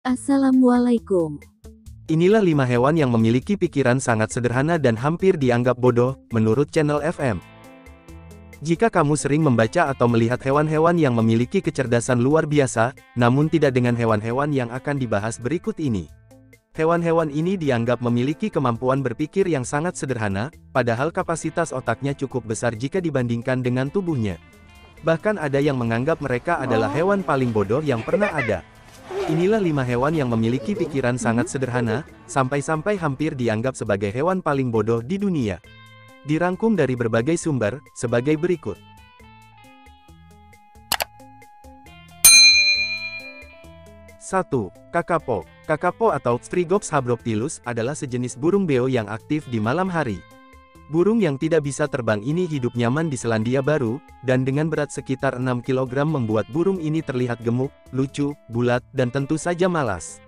Assalamualaikum. Inilah 5 hewan yang memiliki pikiran sangat sederhana dan hampir dianggap bodoh, menurut channel FM. Jika kamu sering membaca atau melihat hewan-hewan yang memiliki kecerdasan luar biasa, namun tidak dengan hewan-hewan yang akan dibahas berikut ini. Hewan-hewan ini dianggap memiliki kemampuan berpikir yang sangat sederhana, padahal kapasitas otaknya cukup besar jika dibandingkan dengan tubuhnya. Bahkan ada yang menganggap mereka adalah hewan paling bodoh yang pernah ada. Inilah 5 hewan yang memiliki pikiran sangat sederhana, sampai-sampai hampir dianggap sebagai hewan paling bodoh di dunia. Dirangkum dari berbagai sumber, sebagai berikut. 1. Kakapo. Kakapo atau Strigops habroctilus adalah sejenis burung beo yang aktif di malam hari. Burung yang tidak bisa terbang ini hidup nyaman di Selandia Baru, dan dengan berat sekitar 6 kg membuat burung ini terlihat gemuk, lucu, bulat, dan tentu saja malas.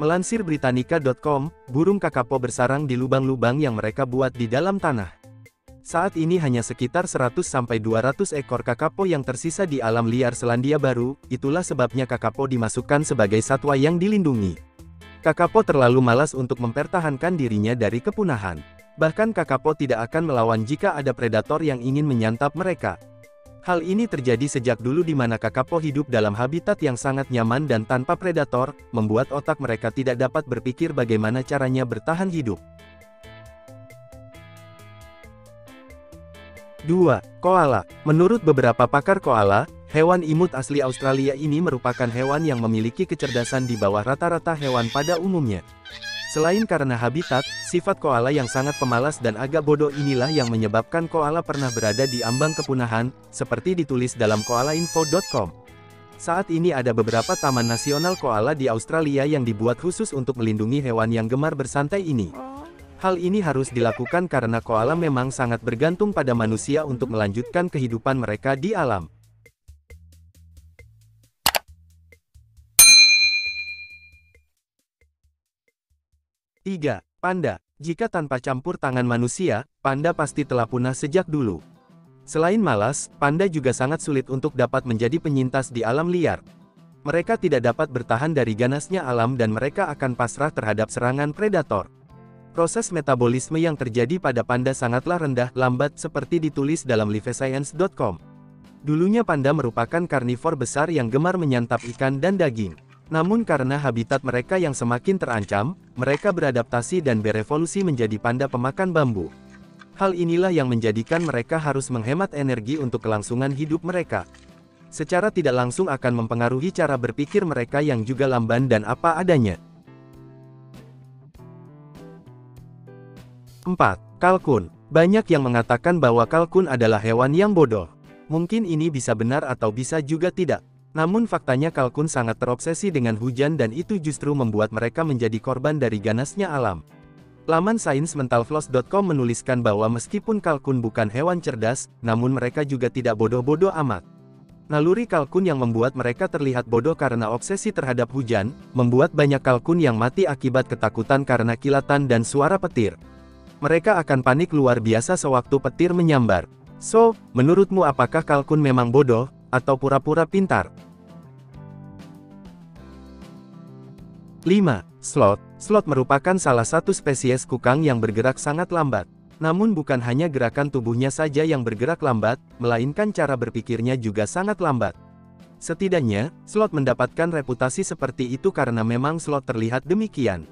Melansir Britannica.com, burung kakapo bersarang di lubang-lubang yang mereka buat di dalam tanah. Saat ini hanya sekitar 100-200 ekor kakapo yang tersisa di alam liar Selandia Baru, itulah sebabnya kakapo dimasukkan sebagai satwa yang dilindungi. Kakapo terlalu malas untuk mempertahankan dirinya dari kepunahan. Bahkan kakapo tidak akan melawan jika ada predator yang ingin menyantap mereka. Hal ini terjadi sejak dulu di mana kakapo hidup dalam habitat yang sangat nyaman dan tanpa predator, membuat otak mereka tidak dapat berpikir bagaimana caranya bertahan hidup. 2. Koala. Menurut beberapa pakar koala, hewan imut asli Australia ini merupakan hewan yang memiliki kecerdasan di bawah rata-rata hewan pada umumnya. Selain karena habitat, sifat koala yang sangat pemalas dan agak bodoh inilah yang menyebabkan koala pernah berada di ambang kepunahan, seperti ditulis dalam koalainfo.com. Saat ini ada beberapa taman nasional koala di Australia yang dibuat khusus untuk melindungi hewan yang gemar bersantai ini. Hal ini harus dilakukan karena koala memang sangat bergantung pada manusia untuk melanjutkan kehidupan mereka di alam. 3. Panda. Jika tanpa campur tangan manusia, panda pasti telah punah sejak dulu. Selain malas, panda juga sangat sulit untuk dapat menjadi penyintas di alam liar. Mereka tidak dapat bertahan dari ganasnya alam dan mereka akan pasrah terhadap serangan predator. Proses metabolisme yang terjadi pada panda sangatlah rendah, lambat seperti ditulis dalam livescience.com. Dulunya panda merupakan karnivor besar yang gemar menyantap ikan dan daging. Namun karena habitat mereka yang semakin terancam, mereka beradaptasi dan berevolusi menjadi panda pemakan bambu. Hal inilah yang menjadikan mereka harus menghemat energi untuk kelangsungan hidup mereka. Secara tidak langsung akan mempengaruhi cara berpikir mereka yang juga lamban dan apa adanya. 4. Kalkun. Banyak yang mengatakan bahwa kalkun adalah hewan yang bodoh. Mungkin ini bisa benar atau bisa juga tidak. Namun faktanya kalkun sangat terobsesi dengan hujan dan itu justru membuat mereka menjadi korban dari ganasnya alam. Laman sciencementalfloss.com menuliskan bahwa meskipun kalkun bukan hewan cerdas, namun mereka juga tidak bodoh-bodoh amat. Naluri kalkun yang membuat mereka terlihat bodoh karena obsesi terhadap hujan, membuat banyak kalkun yang mati akibat ketakutan karena kilatan dan suara petir. Mereka akan panik luar biasa sewaktu petir menyambar. So, menurutmu apakah kalkun memang bodoh, atau pura-pura pintar? 5. Sloth. Sloth merupakan salah satu spesies kukang yang bergerak sangat lambat. Namun bukan hanya gerakan tubuhnya saja yang bergerak lambat, melainkan cara berpikirnya juga sangat lambat. Setidaknya, sloth mendapatkan reputasi seperti itu karena memang sloth terlihat demikian.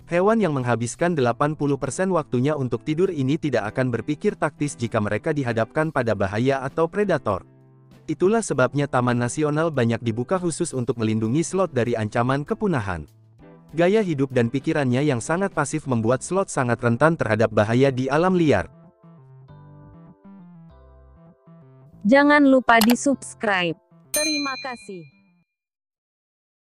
Hewan yang menghabiskan 80% waktunya untuk tidur ini tidak akan berpikir taktis jika mereka dihadapkan pada bahaya atau predator. Itulah sebabnya Taman Nasional banyak dibuka khusus untuk melindungi sloth dari ancaman kepunahan. Gaya hidup dan pikirannya yang sangat pasif membuat sloth sangat rentan terhadap bahaya di alam liar. Jangan lupa di subscribe. Terima kasih.